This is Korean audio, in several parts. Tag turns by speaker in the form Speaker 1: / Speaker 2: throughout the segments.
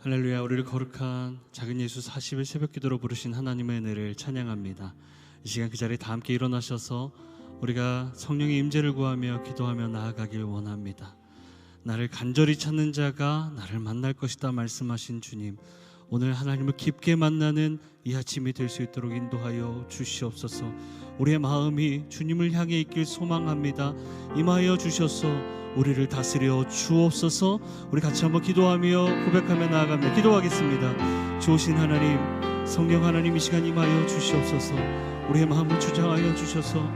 Speaker 1: 할렐루야. 우리를 거룩한 작은 예수 40일 새벽기도로 부르신 하나님의 은혜를 찬양합니다. 이 시간 그 자리에 다 함께 일어나셔서 우리가 성령의 임재를 구하며 기도하며 나아가길 원합니다. 나를 간절히 찾는 자가 나를 만날 것이다 말씀하신 주님, 오늘 하나님을 깊게 만나는 이 아침이 될 수 있도록 인도하여 주시옵소서. 우리의 마음이 주님을 향해 있길 소망합니다. 임하여 주셔서 우리를 다스려 주옵소서. 우리 같이 한번 기도하며 고백하며 나아가며 기도하겠습니다. 좋으신 하나님, 성령 하나님, 이 시간 임하여 주시옵소서. 우리의 마음을 주장하여 주셔서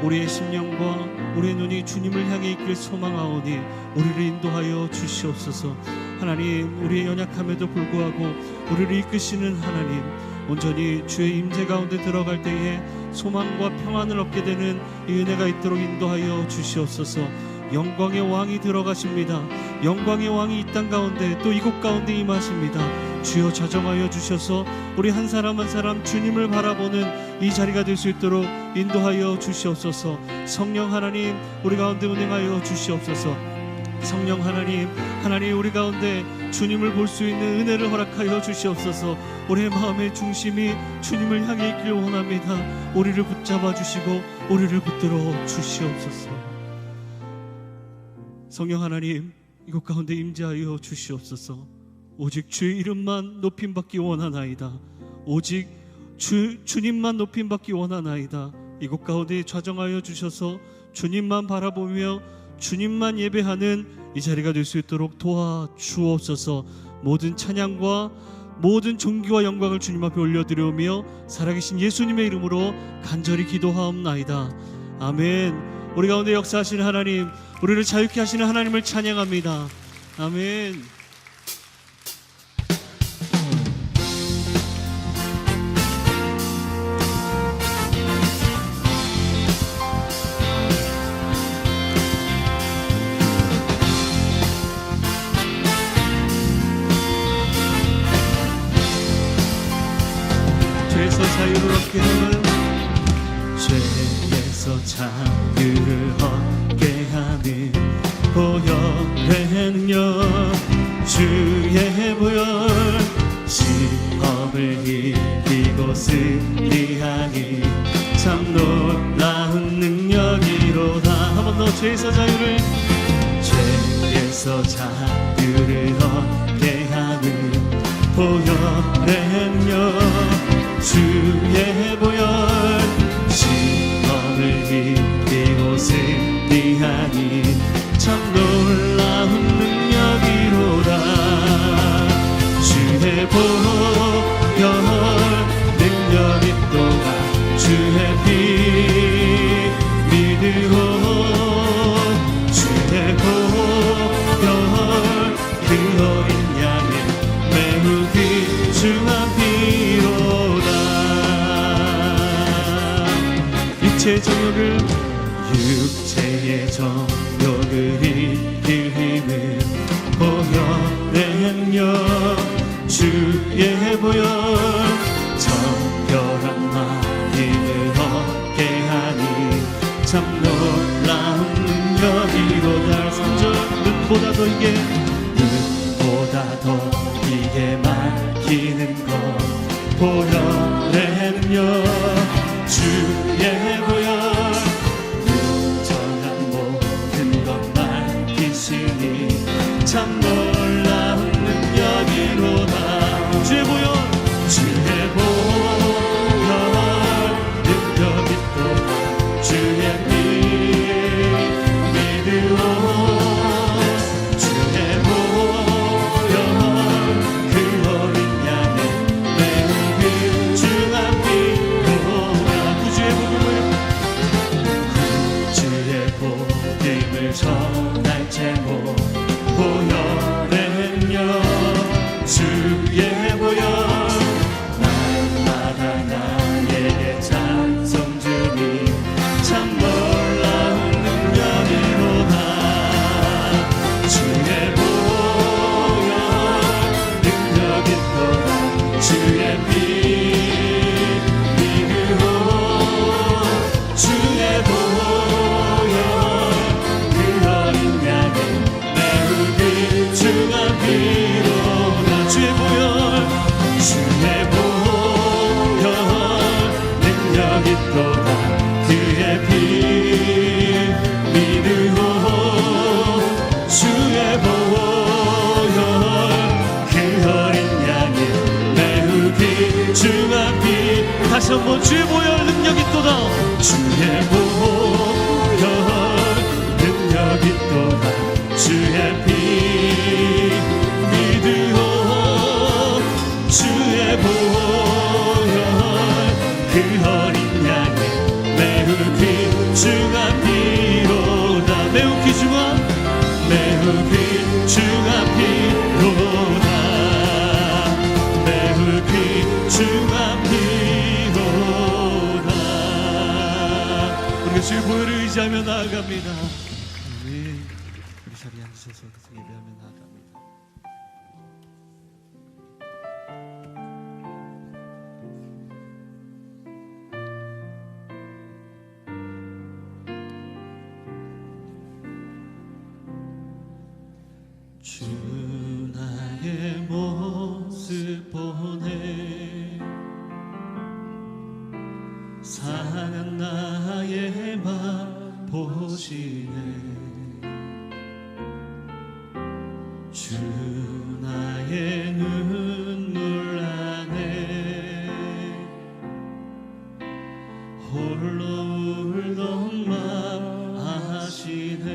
Speaker 1: 우리의 심령과 우리의 눈이 주님을 향해 있길 소망하오니 우리를 인도하여 주시옵소서. 하나님, 우리의 연약함에도 불구하고 우리를 이끄시는 하나님, 온전히 주의 임재 가운데 들어갈 때에 소망과 평안을 얻게 되는 이 은혜가 있도록 인도하여 주시옵소서. 영광의 왕이 들어가십니다. 영광의 왕이 이 땅 가운데 또 이곳 가운데 임하십니다. 주여 자정하여 주셔서 우리 한 사람 한 사람 주님을 바라보는 이 자리가 될 수 있도록 인도하여 주시옵소서. 성령 하나님, 우리 가운데 운행하여 주시옵소서. 성령 하나님, 하나님 우리 가운데 주님을 볼 수 있는 은혜를 허락하여 주시옵소서. 우리의 마음의 중심이 주님을 향해 있길 원합니다. 우리를 붙잡아 주시고 우리를 붙들어 주시옵소서. 성령 하나님, 이곳 가운데 임재하여 주시옵소서. 오직 주의 이름만 높임받기 원하나이다. 오직 주님만 높임받기 원하나이다. 이곳 가운데 좌정하여 주셔서 주님만 바라보며 주님만 예배하는 이 자리가 될 수 있도록 도와주옵소서. 모든 찬양과 모든 존귀와 영광을 주님 앞에 올려드리며 살아계신 예수님의 이름으로 간절히 기도하옵나이다. 아멘. 우리 가운데 역사하시는 하나님, 우리를 자유케 하시는 하나님을 찬양합니다. 아멘. 죄에서 자유를 얻게 하는, 죄에서 자유를 얻게 하는 보혈의 능력, 주의 보혈, 시험을 이기고 승리하니 참 놀라운 능력이로다. 한 번 더. 죄에서 자유를, 죄에서 자유를 얻게 하는 보혈의 능력, 주의 보혈, 시험을 이기고 승리하니 참 놀라운 능력이로다. 주의 보혈 능력이 또한 주의 피 믿으오. 주의 보혈 그 어린 양의 매우 귀중한 피로다. 육체의 정욕을, 육체의 정욕을 이길 힘은 보혈의 능력, 주의 보혈, 정결한 마음을 얻게 하니 참 놀라운 능력이로다. 3절. 눈보다 더 이게, 눈보다 더 이게 막히는 것 보혈의 능력, 주의 보혈, 눈전한 모든 것 맡기시니 참 놀라운 능력이로다. 주의 보혈, 주의 보혈 능력이 또한 주의 피 믿으오. 주의 보혈 그 어린 양의 매우 귀중한 피로다. 구주의 복음을 전할 제목 보혈의 능력, 주의 보혈, 날마다 나에게 찬송 주니 참 놀라운 능력이로다. 주의 보혈 능력이 또한 주의 피 믿으오. 주의 보혈 그 어린 양의 매우 귀중한 피로다. 주의 보혈 다시 한번 주의 보혈 능력이 또다.
Speaker 2: 주의 보혈 능력이 또다. 주의 피 믿으오. 주의 보혈 그 어린 양의 매우 귀중한 피로다.
Speaker 1: 매우 귀중한
Speaker 2: 매우 귀중한 피로다. 매우 귀중한 피로다.
Speaker 1: 우리가 주의 보혈을 의지하며 나아갑니다. 아멘. 우리 자리에 앉으셔서 계속 예배하며 나아갑니다.
Speaker 2: 주 나의 모습 보네. 상한 나의 맘 보시네. 주 나의 눈물 안에 홀로 울던 맘 아시네.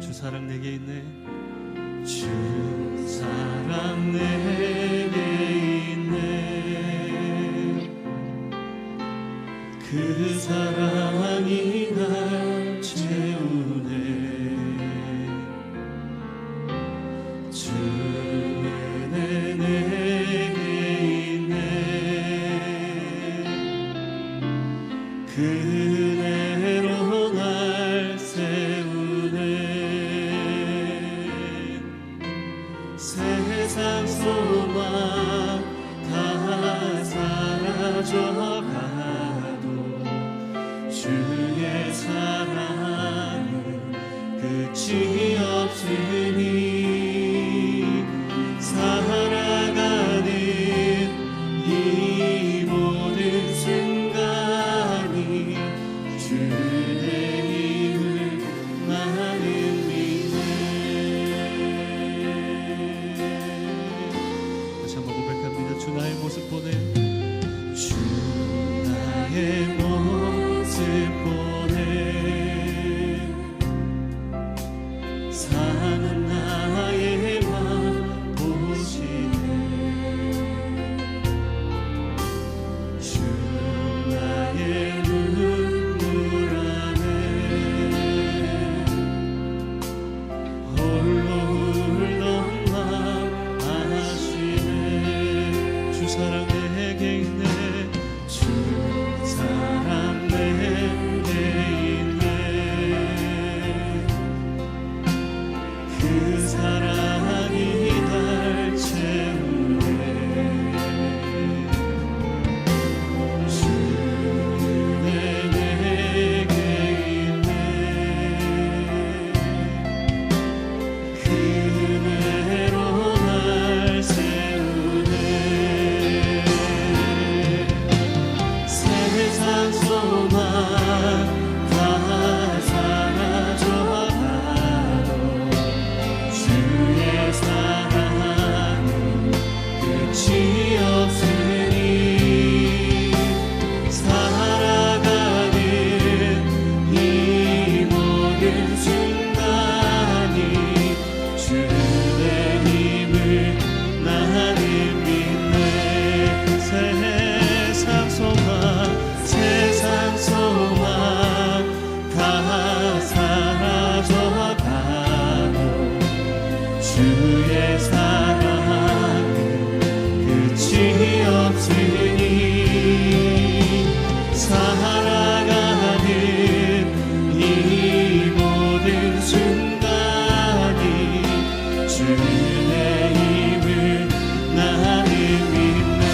Speaker 1: 주 사랑 내게 있네.
Speaker 2: 주 사랑 내게 있네. 그 사랑이 날 채우네. 주 은혜 내게 있네. 그 은혜로 날 세우네. 세상 소망 다 사라져가도 주의 사랑은 끝이 없으니 살아가는 이 모든 순간이 주의 힘을 나는 믿네.
Speaker 1: 다시 한번 고백합니다. 주 나의 모습 보네.
Speaker 2: 주 나의 모습 보네. 사는 나의 맘 보시네. 주 나의 눈물 안에 홀로 울던 맘 아시네.
Speaker 1: 주 사랑 내게 있네.
Speaker 2: 주 사랑 내게 있네. 그 사랑이 날 채우네. 주 은혜 내게 있네. 그 은혜로 날 세우네. 세상 소망 다 사라져가도 주의 사랑은 끝이 없으니 살아가는 이 모든 순간이 주의 힘을 나는 믿네. 세상 소망 다 사라져가도 주의 사랑은 끝이 없으니 살아가는 이 모든 순간이 주의 힘을 나는 믿네.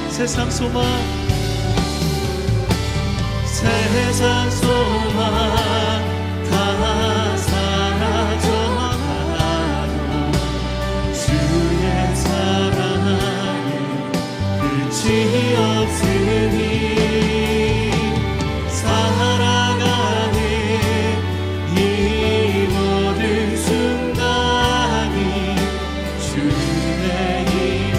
Speaker 1: 세상 소망
Speaker 2: 세상 소망 다 사라져가도 주의 사랑은 끝이 없으니 살아가는 이 모든 순간이 주의 힘을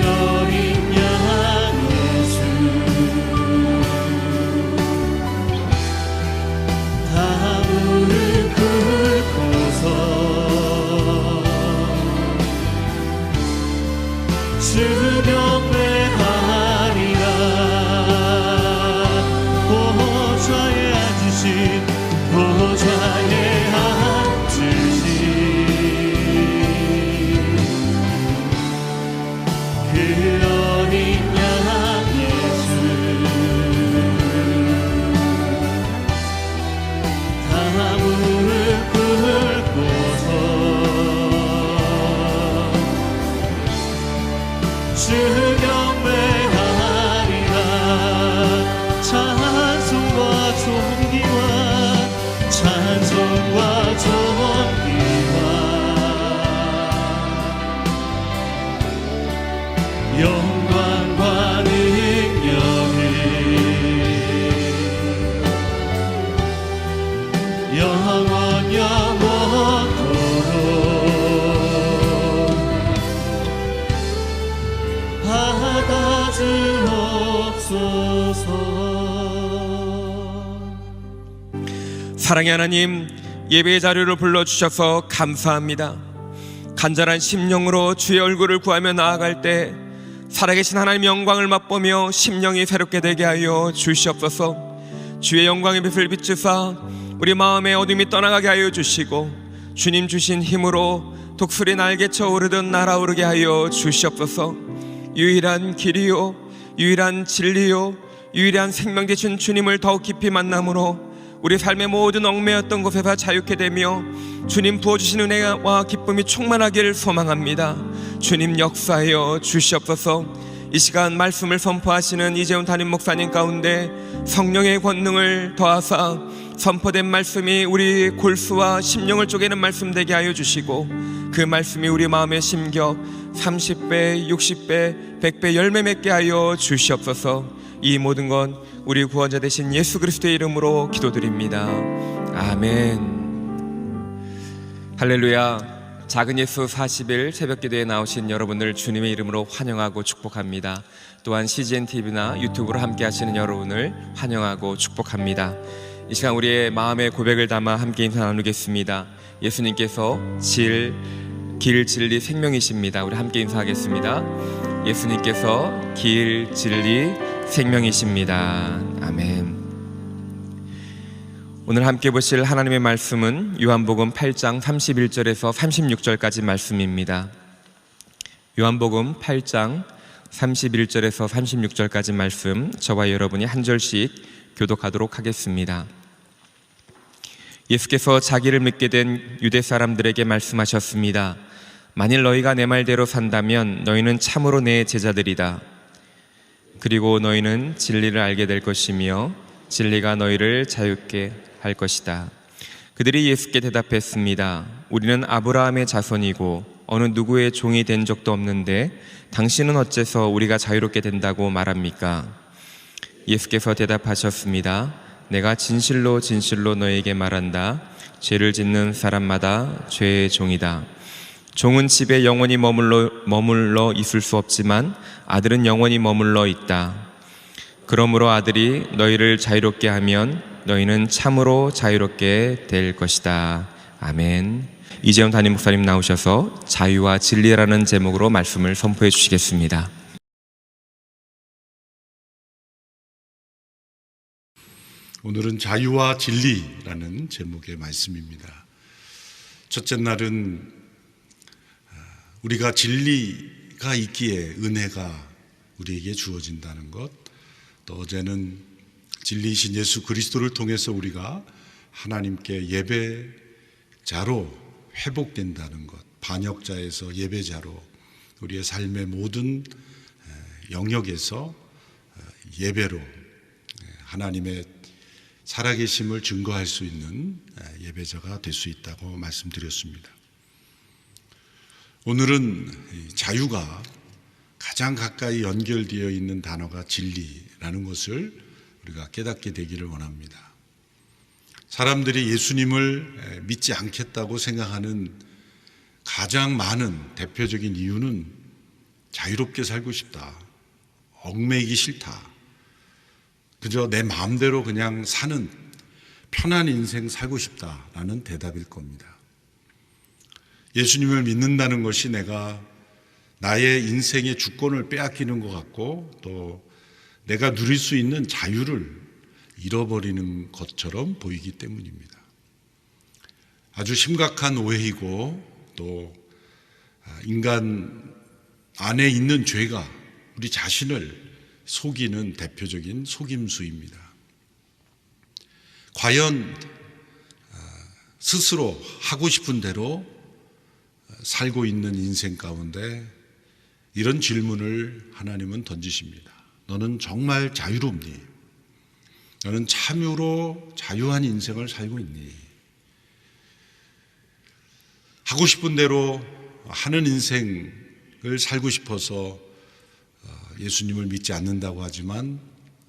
Speaker 2: 어린 양 예수 다 무릎 꿇고서 주 경배하리라. 보좌에 앉으신 보좌에 앉으신 그 어린 양 예수 다 무릎 꿇고서 주 경배하리라. 찬송과 존귀와 찬송과 존귀와 영광과 능력이 영원 영원토록 받아주옵소서.
Speaker 3: 사랑의 하나님, 예배의 자리로 불러주셔서 감사합니다. 간절한 심령으로 주의 얼굴을 구하며 나아갈 때 살아계신 하나님 영광을 맛보며 심령이 새롭게 되게 하여 주시옵소서. 주의 영광의 빛을 비추사 우리 마음의 어둠이 떠나가게 하여 주시고 주님 주신 힘으로 독수리 날개쳐 오르듯 날아오르게 하여 주시옵소서. 유일한 길이요 유일한 진리요 유일한 생명 되신 주님을 더욱 깊이 만남으로 우리 삶의 모든 얽매였던 곳에서 자유케 되며 주님 부어주신 은혜와 기쁨이 충만하기를 소망합니다. 주님 역사하여 주시옵소서. 이 시간 말씀을 선포하시는 이재훈 담임 목사님 가운데 성령의 권능을 더하사 선포된 말씀이 우리 골수와 심령을 쪼개는 말씀 되게 하여 주시고 그 말씀이 우리 마음에 심겨 30배, 60배, 100배 열매 맺게 하여 주시옵소서. 이 모든 건 우리 구원자 되신 예수 그리스도의 이름으로 기도드립니다. 아멘. 할렐루야. 작은 예수 40일 새벽기도에 나오신 여러분을 주님의 이름으로 환영하고 축복합니다. 또한 CGNTV나 유튜브로 함께 하시는 여러분을 환영하고 축복합니다. 이 시간 우리의 마음의 고백을 담아 함께 인사 나누겠습니다. 예수님께서 길, 진리, 생명이십니다. 우리 함께 인사하겠습니다. 예수님께서 길, 진리, 생명이십니다. 아멘. 오늘 함께 보실 하나님의 말씀은 요한복음 8장 31절에서 36절까지 말씀입니다. 요한복음 8장 31절에서 36절까지 말씀, 저와 여러분이 한 절씩 교독하도록 하겠습니다. 예수께서 자기를 믿게 된 유대 사람들에게 말씀하셨습니다. 만일 너희가 내 말대로 산다면 너희는 참으로 내 제자들이다. 그리고 너희는 진리를 알게 될 것이며 진리가 너희를 자유케 할 것이다. 그들이 예수께 대답했습니다. 우리는 아브라함의 자손이고 어느 누구의 종이 된 적도 없는데 당신은 어째서 우리가 자유롭게 된다고 말합니까? 예수께서 대답하셨습니다. 내가 진실로 진실로 너에게 말한다. 죄를 짓는 사람마다 죄의 종이다. 종은 집에 영원히 머물러 있을 수 없지만 아들은 영원히 머물러 있다. 그러므로 아들이 너희를 자유롭게 하면 너희는 참으로 자유롭게 될 것이다. 아멘. 이재훈 담임 목사님 나오셔서 자유와 진리라는 제목으로 말씀을 선포해 주시겠습니다.
Speaker 4: 오늘은 자유와 진리라는 제목의 말씀입니다. 첫째 날은 우리가 진리가 있기에 은혜가 우리에게 주어진다는 것, 또 어제는 진리이신 예수 그리스도를 통해서 우리가 하나님께 예배자로 회복된다는 것, 반역자에서 예배자로 우리의 삶의 모든 영역에서 예배로 하나님의 살아계심을 증거할 수 있는 예배자가 될 수 있다고 말씀드렸습니다. 오늘은 자유가 가장 가까이 연결되어 있는 단어가 진리라는 것을 우리가 깨닫게 되기를 원합니다. 사람들이 예수님을 믿지 않겠다고 생각하는 가장 많은 대표적인 이유는 자유롭게 살고 싶다. 얽매이기 싫다. 그저 내 마음대로 그냥 사는 편한 인생 살고 싶다라는 대답일 겁니다. 예수님을 믿는다는 것이 내가 나의 인생의 주권을 빼앗기는 것 같고 또 내가 누릴 수 있는 자유를 잃어버리는 것처럼 보이기 때문입니다. 아주 심각한 오해이고 또 인간 안에 있는 죄가 우리 자신을 속이는 대표적인 속임수입니다. 과연 스스로 하고 싶은 대로 살고 있는 인생 가운데 이런 질문을 하나님은 던지십니다. 너는 정말 자유롭니? 너는 참으로 자유한 인생을 살고 있니? 하고 싶은 대로 하는 인생을 살고 싶어서 예수님을 믿지 않는다고 하지만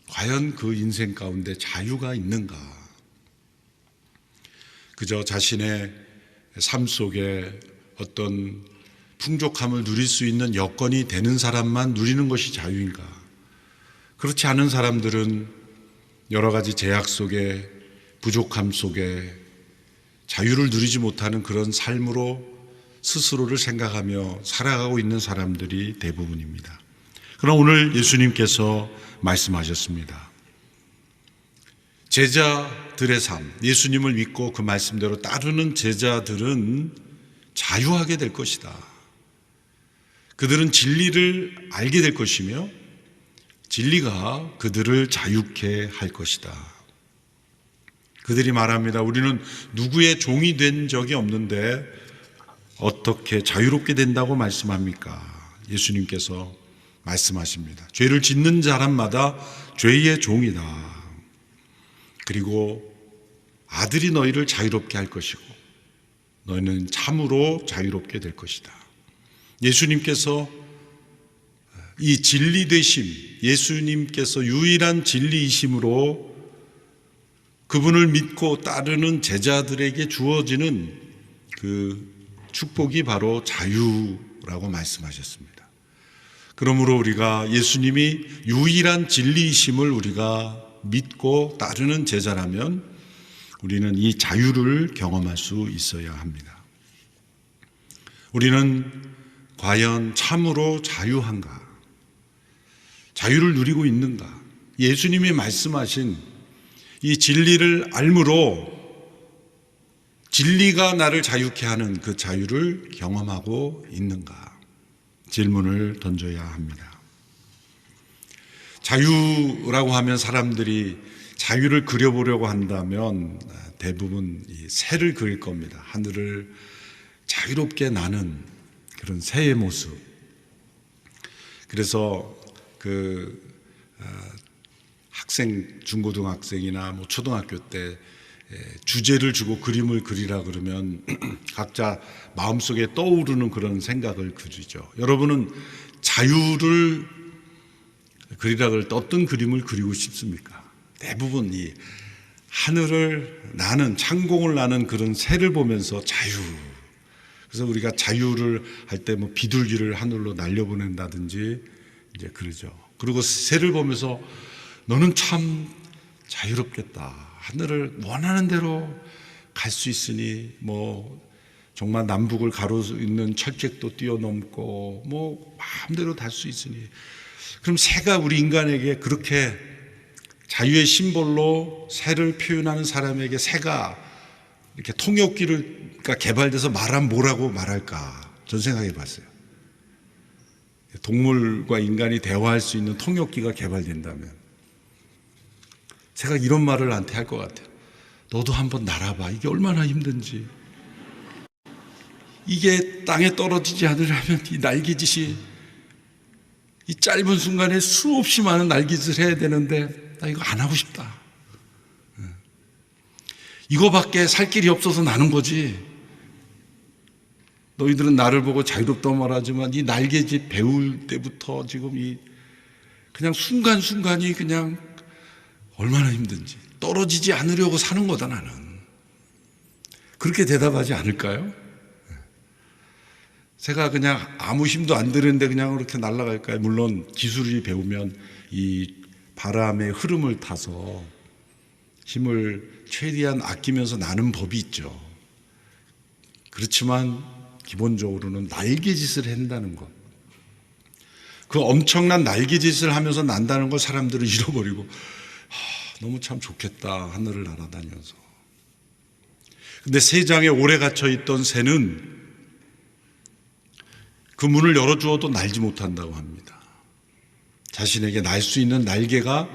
Speaker 4: 과연 그 인생 가운데 자유가 있는가? 그저 자신의 삶 속에 어떤 풍족함을 누릴 수 있는 여건이 되는 사람만 누리는 것이 자유인가? 그렇지 않은 사람들은 여러 가지 제약 속에 부족함 속에 자유를 누리지 못하는 그런 삶으로 스스로를 생각하며 살아가고 있는 사람들이 대부분입니다. 그러나 오늘 예수님께서 말씀하셨습니다. 제자들의 삶, 예수님을 믿고 그 말씀대로 따르는 제자들은 자유하게 될 것이다. 그들은 진리를 알게 될 것이며 진리가 그들을 자유케 할 것이다. 그들이 말합니다. 우리는 누구의 종이 된 적이 없는데 어떻게 자유롭게 된다고 말씀합니까? 예수님께서 말씀하십니다. 죄를 짓는 사람마다 죄의 종이다. 그리고 아들이 너희를 자유롭게 할 것이고 너희는 참으로 자유롭게 될 것이다. 예수님께서 이 진리 되심, 예수님께서 유일한 진리이심으로 그분을 믿고 따르는 제자들에게 주어지는 그 축복이 바로 자유라고 말씀하셨습니다. 그러므로 우리가 예수님이 유일한 진리이심을 우리가 믿고 따르는 제자라면 우리는 이 자유를 경험할 수 있어야 합니다. 우리는 과연 참으로 자유한가? 자유를 누리고 있는가? 예수님이 말씀하신 이 진리를 알므로 진리가 나를 자유케 하는 그 자유를 경험하고 있는가? 질문을 던져야 합니다. 자유라고 하면 사람들이 자유를 그려보려고 한다면 대부분 이 새를 그릴 겁니다. 하늘을 자유롭게 나는 그런 새의 모습. 그래서 학생, 중고등학생이나 뭐 초등학교 때 주제를 주고 그림을 그리라 그러면 각자 마음속에 떠오르는 그런 생각을 그리죠. 여러분은 자유를 그리라 그럴 때 어떤 그림을 그리고 싶습니까? 대부분 이 하늘을 나는, 창공을 나는 그런 새를 보면서 자유. 그래서 우리가 자유를 할 때 뭐 비둘기를 하늘로 날려보낸다든지 이제 그러죠. 그리고 새를 보면서 너는 참 자유롭겠다. 하늘을 원하는 대로 갈 수 있으니 뭐 정말 남북을 가로있는 철책도 뛰어넘고 뭐 마음대로 달 수 있으니 그럼 새가 우리 인간에게 그렇게 자유의 심볼로 새를 표현하는 사람에게 새가 이렇게 통역기가 개발돼서 말하면 뭐라고 말할까? 전 생각해 봤어요. 동물과 인간이 대화할 수 있는 통역기가 개발된다면 새가 이런 말을 나한테 할 것 같아요. 너도 한번 날아봐. 이게 얼마나 힘든지. 이게 땅에 떨어지지 않으려면 이 날개짓이 이 짧은 순간에 수없이 많은 날개짓을 해야 되는데 나 이거 안 하고 싶다. 이거밖에 살 길이 없어서 나는 거지. 너희들은 나를 보고 자유롭다고 말하지만 이 날개짓 배울 때부터 지금 이 그냥 순간순간이 그냥 얼마나 힘든지. 떨어지지 않으려고 사는 거다 나는. 그렇게 대답하지 않을까요? 새가 그냥 아무 힘도 안 들이는데 그냥 그렇게 날아갈까요? 물론 기술이 배우면 이 바람의 흐름을 타서 힘을 최대한 아끼면서 나는 법이 있죠. 그렇지만 기본적으로는 날개짓을 한다는 것, 그 엄청난 날개짓을 하면서 난다는 걸 사람들은 잃어버리고 너무 참 좋겠다, 하늘을 날아다녀서. 근데 새장에 오래 갇혀있던 새는 그 문을 열어주어도 날지 못한다고 합니다. 자신에게 날 수 있는 날개가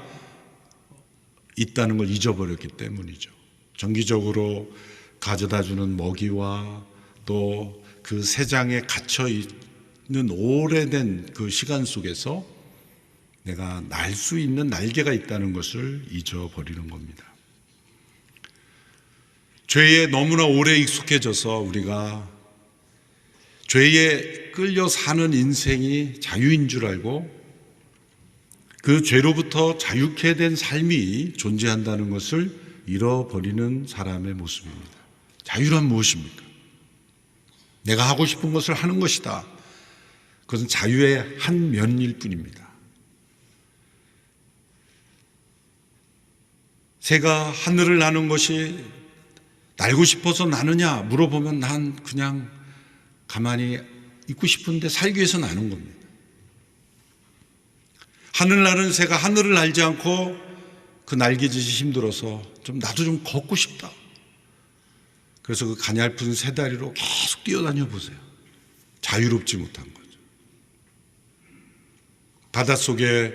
Speaker 4: 있다는 걸 잊어버렸기 때문이죠. 정기적으로 가져다주는 먹이와 또 그 새장에 갇혀있는 오래된 그 시간 속에서 내가 날 수 있는 날개가 있다는 것을 잊어버리는 겁니다. 죄에 너무나 오래 익숙해져서 우리가 죄에 끌려 사는 인생이 자유인 줄 알고 그 죄로부터 자유케 된 삶이 존재한다는 것을 잃어버리는 사람의 모습입니다. 자유란 무엇입니까? 내가 하고 싶은 것을 하는 것이다. 그것은 자유의 한 면일 뿐입니다. 새가 하늘을 나는 것이 날고 싶어서 나느냐 물어보면 난 그냥 가만히 있고 싶은데 살기 위해서 나는 겁니다. 하늘 나는 새가 하늘을 날지 않고 그 날개짓이 힘들어서 나도 좀 걷고 싶다. 그래서 그 가냘픈 새 다리로 계속 뛰어다녀 보세요. 자유롭지 못한 거죠. 바닷속에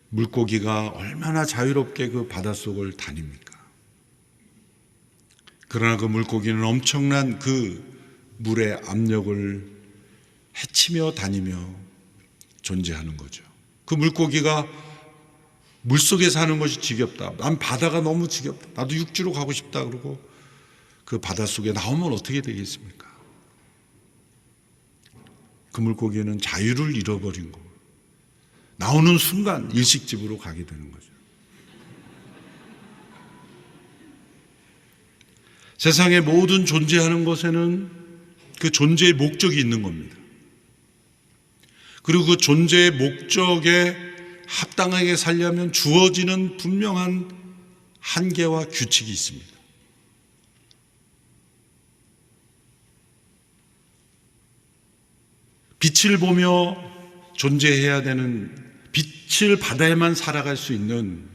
Speaker 4: 물고기가 얼마나 자유롭게 그 바닷속을 다닙니까? 그러나 그 물고기는 엄청난 그 물의 압력을 헤치며 다니며 존재하는 거죠. 그 물고기가 물속에 사는 것이 지겹다. 난 바다가 너무 지겹다. 나도 육지로 가고 싶다. 그러고 그 바닷속에 나오면 어떻게 되겠습니까? 그 물고기는 자유를 잃어버린 거고 나오는 순간 일식집으로 가게 되는 거죠. 세상의 모든 존재하는 것에는 그 존재의 목적이 있는 겁니다. 그리고 그 존재의 목적에 합당하게 살려면 주어지는 분명한 한계와 규칙이 있습니다. 빛을 보며 존재해야 되는, 빛을 받아야만 살아갈 수 있는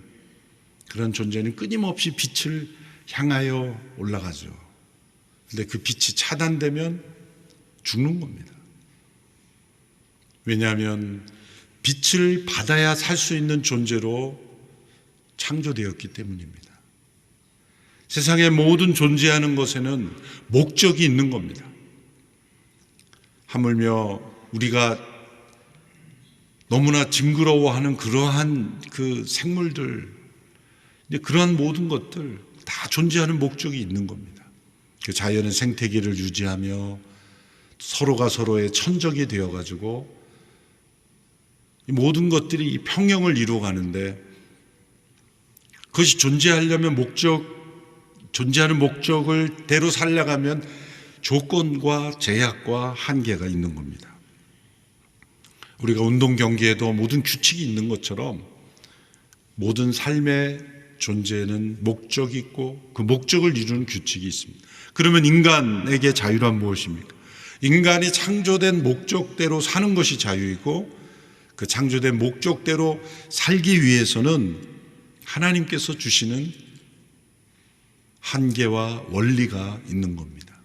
Speaker 4: 그런 존재는 끊임없이 빛을 향하여 올라가죠. 그런데 그 빛이 차단되면 죽는 겁니다. 왜냐하면 빛을 받아야 살 수 있는 존재로 창조되었기 때문입니다. 세상의 모든 존재하는 것에는 목적이 있는 겁니다. 하물며 우리가 너무나 징그러워하는 그러한 그 생물들, 그러한 모든 것들 다 존재하는 목적이 있는 겁니다. 그 자연의 생태계를 유지하며 서로가 서로의 천적이 되어가지고 이 모든 것들이 이 평형을 이루어가는데, 그것이 존재하려면 존재하는 목적을 대로 살려가면 조건과 제약과 한계가 있는 겁니다. 우리가 운동 경기에도 모든 규칙이 있는 것처럼 모든 삶의 존재에는 목적이 있고 그 목적을 이루는 규칙이 있습니다. 그러면 인간에게 자유란 무엇입니까? 인간이 창조된 목적대로 사는 것이 자유이고, 그 창조된 목적대로 살기 위해서는 하나님께서 주시는 한계와 원리가 있는 겁니다.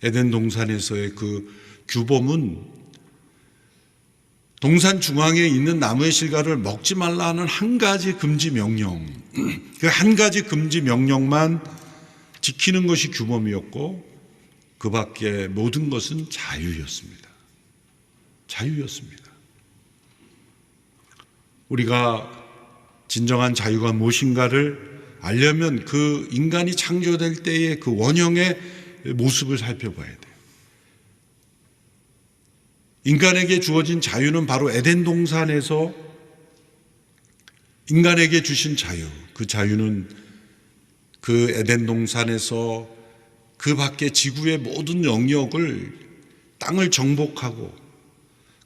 Speaker 4: 에덴 동산에서의 그 규범은 동산 중앙에 있는 나무의 실과를 먹지 말라 하는 한 가지 금지 명령, 그 한 가지 금지 명령만 지키는 것이 규범이었고, 그 밖에 모든 것은 자유였습니다. 자유였습니다. 우리가 진정한 자유가 무엇인가를 알려면 그 인간이 창조될 때의 그 원형의 모습을 살펴봐야 돼요. 인간에게 주어진 자유는 바로 에덴 동산에서 인간에게 주신 자유, 그 자유는 그 에덴 동산에서 그 밖의 지구의 모든 영역을 땅을 정복하고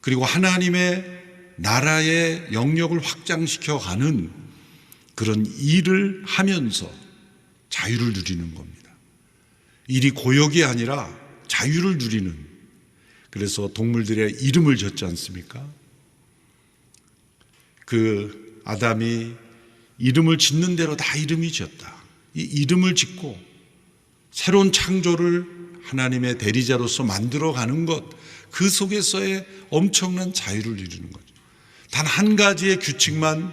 Speaker 4: 그리고 하나님의 나라의 영역을 확장시켜 가는 그런 일을 하면서 자유를 누리는 겁니다. 일이 고역이 아니라 자유를 누리는, 그래서 동물들의 이름을 졌지 않습니까? 그 아담이 이름을 짓는 대로 다 이름이 지었다. 이 이름을 짓고 새로운 창조를 하나님의 대리자로서 만들어가는 것, 그 속에서의 엄청난 자유를 이루는 거죠. 단 한 가지의 규칙만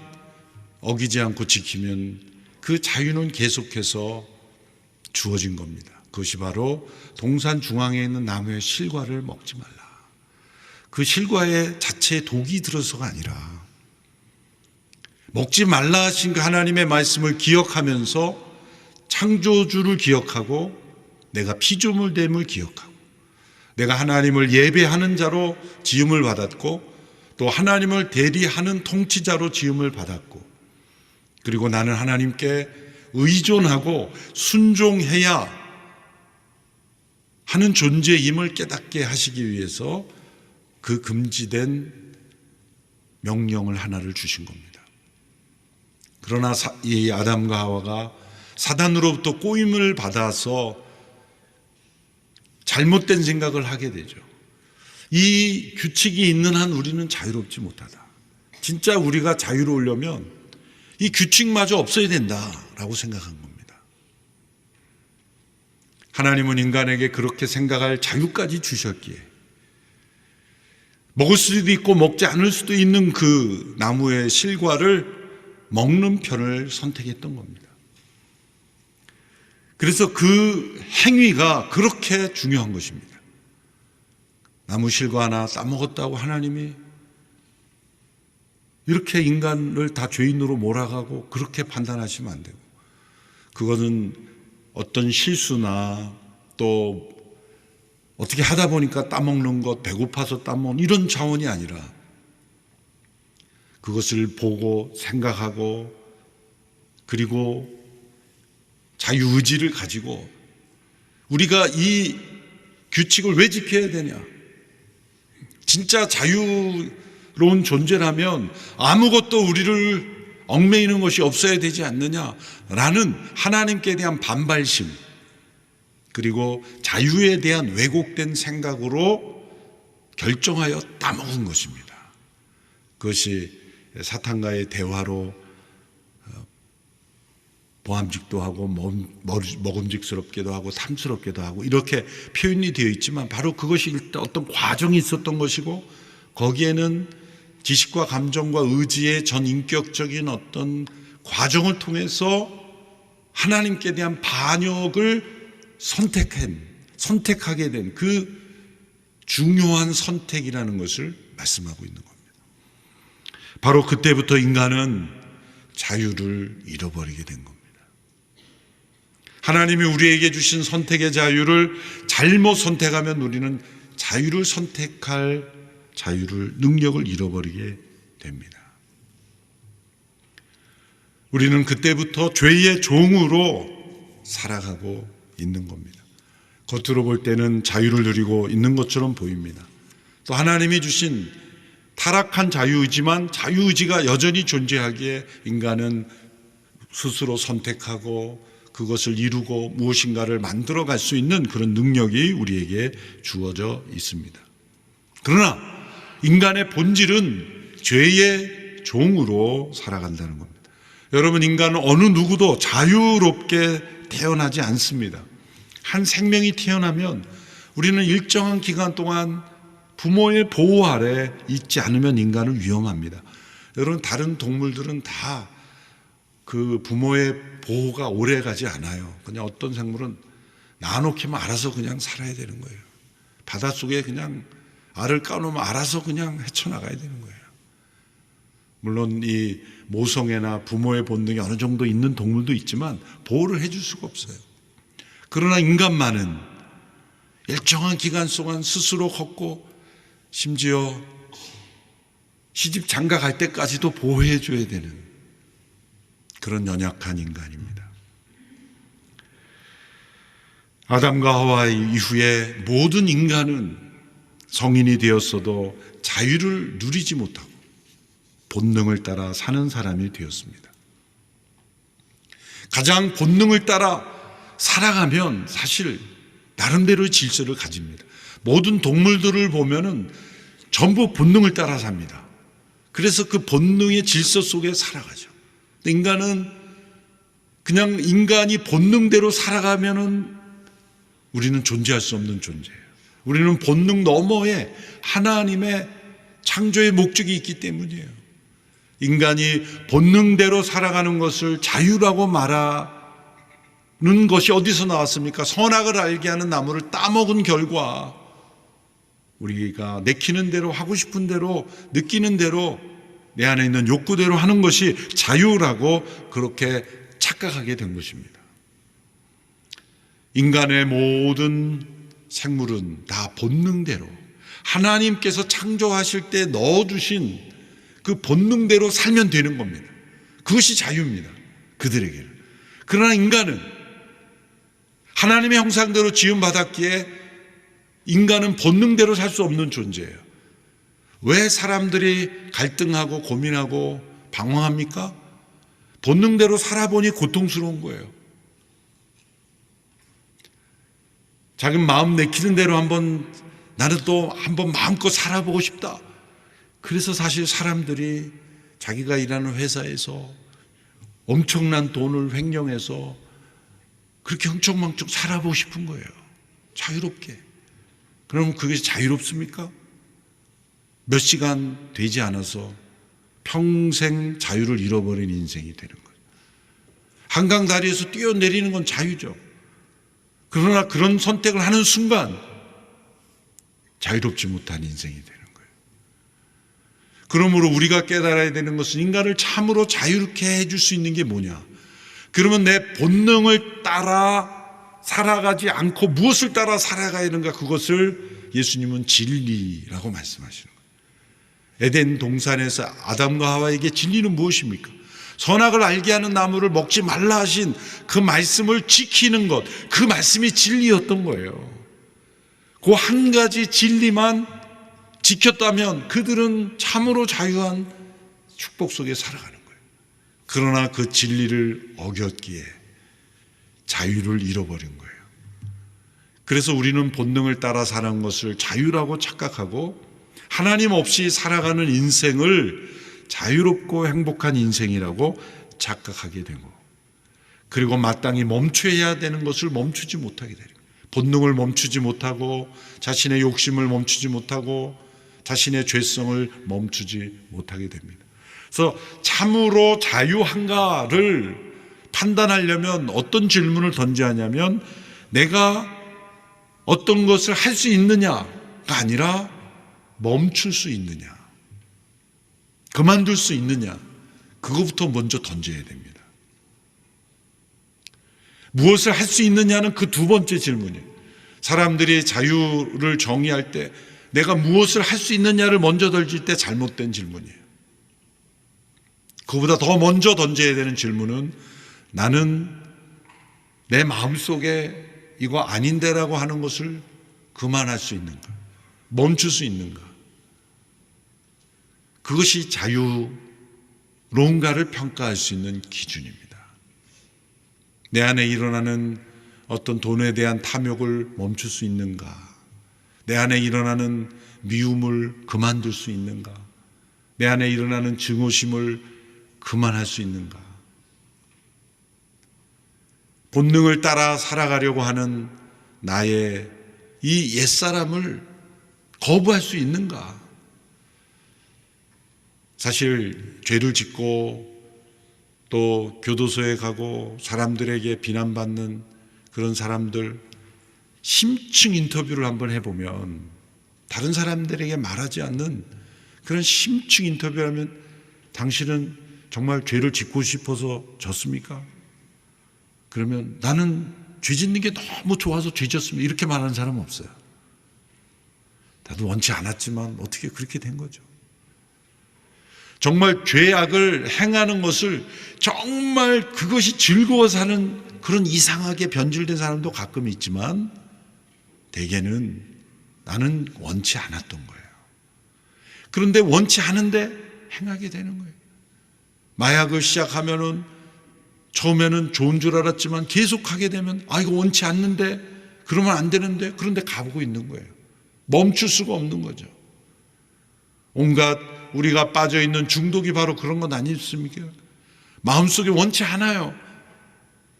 Speaker 4: 어기지 않고 지키면 그 자유는 계속해서 주어진 겁니다. 그것이 바로 동산 중앙에 있는 나무의 실과를 먹지 말라. 그 실과의 자체에 독이 들어서가 아니라 먹지 말라 하신 그 하나님의 말씀을 기억하면서 창조주를 기억하고 내가 피조물됨을 기억하고 내가 하나님을 예배하는 자로 지음을 받았고 또 하나님을 대리하는 통치자로 지음을 받았고 그리고 나는 하나님께 의존하고 순종해야 하는 존재임을 깨닫게 하시기 위해서 그 금지된 명령을 하나를 주신 겁니다. 그러나 이 아담과 하와가 사단으로부터 꼬임을 받아서 잘못된 생각을 하게 되죠. 이 규칙이 있는 한 우리는 자유롭지 못하다. 진짜 우리가 자유로우려면 이 규칙마저 없어야 된다라고 생각한 겁니다. 하나님은 인간에게 그렇게 생각할 자유까지 주셨기에 먹을 수도 있고 먹지 않을 수도 있는 그 나무의 실과를 먹는 편을 선택했던 겁니다. 그래서 그 행위가 그렇게 중요한 것입니다. 나무 실과 하나 따먹었다고 하나님이 이렇게 인간을 다 죄인으로 몰아가고 그렇게 판단하시면 안 되고, 그거는 어떤 실수나 또 어떻게 하다 보니까 따먹는 것, 배고파서 따먹는 이런 차원이 아니라 그것을 보고 생각하고 그리고 자유의지를 가지고 우리가 이 규칙을 왜 지켜야 되냐, 진짜 자유로운 존재라면 아무것도 우리를 얽매이는 것이 없어야 되지 않느냐라는 하나님께 대한 반발심, 그리고 자유에 대한 왜곡된 생각으로 결정하여 따먹은 것입니다. 그것이 사탄과의 대화로 보암직도 하고 먹음직스럽게도 하고 탐스럽게도 하고 이렇게 표현이 되어 있지만 바로 그것이 일단 어떤 과정이 있었던 것이고, 거기에는 지식과 감정과 의지의 전인격적인 어떤 과정을 통해서 하나님께 대한 반역을 선택하게 된 그 중요한 선택이라는 것을 말씀하고 있는 겁니다. 바로 그때부터 인간은 자유를 잃어버리게 된 겁니다. 하나님이 우리에게 주신 선택의 자유를 잘못 선택하면 우리는 자유를 선택할 능력을 잃어버리게 됩니다. 우리는 그때부터 죄의 종으로 살아가고 있는 겁니다. 겉으로 볼 때는 자유를 누리고 있는 것처럼 보입니다. 또 하나님이 주신 타락한 자유의지만 자유의지가 여전히 존재하기에 인간은 스스로 선택하고 그것을 이루고 무엇인가를 만들어갈 수 있는 그런 능력이 우리에게 주어져 있습니다. 그러나 인간의 본질은 죄의 종으로 살아간다는 겁니다. 여러분, 인간은 어느 누구도 자유롭게 태어나지 않습니다. 한 생명이 태어나면 우리는 일정한 기간 동안 부모의 보호 아래 있지 않으면 인간은 위험합니다. 여러분, 다른 동물들은 다 그 부모의 보호가 오래 가지 않아요. 그냥 어떤 생물은 낳아놓기만 알아서 그냥 살아야 되는 거예요. 바닷속에 그냥 알을 까놓으면 알아서 그냥 헤쳐나가야 되는 거예요. 물론 이 모성애나 부모의 본능이 어느 정도 있는 동물도 있지만 보호를 해줄 수가 없어요. 그러나 인간만은 일정한 기간 동안 스스로 걷고 심지어 시집 장가 갈 때까지도 보호해 줘야 되는 그런 연약한 인간입니다. 아담과 하와 이후에 모든 인간은 성인이 되었어도 자유를 누리지 못하고 본능을 따라 사는 사람이 되었습니다. 가장 본능을 따라 살아가면 사실 나름대로의 질서를 가집니다. 모든 동물들을 보면은 전부 본능을 따라 삽니다. 그래서 그 본능의 질서 속에 살아가죠. 인간은 그냥 인간이 본능대로 살아가면은 우리는 존재할 수 없는 존재예요. 우리는 본능 너머에 하나님의 창조의 목적이 있기 때문이에요. 인간이 본능대로 살아가는 것을 자유라고 말하는 것이 어디서 나왔습니까? 선악을 알게 하는 나무를 따먹은 결과 우리가 내키는 대로 하고 싶은 대로 느끼는 대로 내 안에 있는 욕구대로 하는 것이 자유라고 그렇게 착각하게 된 것입니다. 인간의 모든 생물은 다 본능대로 하나님께서 창조하실 때 넣어주신 그 본능대로 살면 되는 겁니다. 그것이 자유입니다. 그들에게는. 그러나 인간은 하나님의 형상대로 지음받았기에 인간은 본능대로 살 수 없는 존재예요. 왜 사람들이 갈등하고 고민하고 방황합니까? 본능대로 살아보니 고통스러운 거예요. 자기 마음 내키는 대로 나는 또 한번 마음껏 살아보고 싶다. 그래서 사실 사람들이 자기가 일하는 회사에서 엄청난 돈을 횡령해서 그렇게 흥청망청 살아보고 싶은 거예요. 자유롭게. 그럼 그게 자유롭습니까? 몇 시간 되지 않아서 평생 자유를 잃어버린 인생이 되는 거예요. 한강 다리에서 뛰어내리는 건 자유죠. 그러나 그런 선택을 하는 순간 자유롭지 못한 인생이 되는 거예요. 그러므로 우리가 깨달아야 되는 것은 인간을 참으로 자유롭게 해줄 수 있는 게 뭐냐? 그러면 내 본능을 따라 살아가지 않고 무엇을 따라 살아가야 하는가? 그것을 예수님은 진리라고 말씀하시는 거예요. 에덴 동산에서 아담과 하와에게 진리는 무엇입니까? 선악을 알게 하는 나무를 먹지 말라 하신 그 말씀을 지키는 것, 그 말씀이 진리였던 거예요. 그 한 가지 진리만 지켰다면 그들은 참으로 자유한 축복 속에 살아가는 거예요. 그러나 그 진리를 어겼기에 자유를 잃어버린 거예요. 그래서 우리는 본능을 따라 사는 것을 자유라고 착각하고 하나님 없이 살아가는 인생을 자유롭고 행복한 인생이라고 착각하게 되고, 그리고 마땅히 멈춰야 되는 것을 멈추지 못하게 되는 거예요. 본능을 멈추지 못하고 자신의 욕심을 멈추지 못하고 자신의 죄성을 멈추지 못하게 됩니다. 그래서 참으로 자유한가를 판단하려면 어떤 질문을 던져야 하냐면, 내가 어떤 것을 할 수 있느냐가 아니라 멈출 수 있느냐, 그만둘 수 있느냐, 그거부터 먼저 던져야 됩니다. 무엇을 할 수 있느냐는 그 두 번째 질문이에요. 사람들이 자유를 정의할 때 내가 무엇을 할 수 있느냐를 먼저 던질 때 잘못된 질문이에요. 그보다 더 먼저 던져야 되는 질문은, 나는 내 마음속에 이거 아닌데라고 하는 것을 그만할 수 있는가, 멈출 수 있는가. 그것이 자유로운가를 평가할 수 있는 기준입니다. 내 안에 일어나는 어떤 돈에 대한 탐욕을 멈출 수 있는가, 내 안에 일어나는 미움을 그만둘 수 있는가, 내 안에 일어나는 증오심을 그만할 수 있는가. 본능을 따라 살아가려고 하는 나의 이 옛사람을 거부할 수 있는가. 사실 죄를 짓고 또 교도소에 가고 사람들에게 비난받는 그런 사람들 심층 인터뷰를 한번 해보면, 다른 사람들에게 말하지 않는 그런 심층 인터뷰하면, 당신은 정말 죄를 짓고 싶어서 졌습니까? 그러면 나는 죄 짓는 게 너무 좋아서 죄 짓습니다, 이렇게 말하는 사람은 없어요. 나도 원치 않았지만 어떻게 그렇게 된 거죠. 정말 죄악을 행하는 것을 정말 그것이 즐거워서 하는 그런 이상하게 변질된 사람도 가끔 있지만, 대개는 나는 원치 않았던 거예요. 그런데 원치 않은데 행하게 되는 거예요. 마약을 시작하면은 처음에는 좋은 줄 알았지만 계속하게 되면 이거 원치 않는데, 그러면 안 되는데, 그런데 가보고 있는 거예요. 멈출 수가 없는 거죠. 온갖 우리가 빠져있는 중독이 바로 그런 건 아니겠습니까? 마음속에 원치 않아요.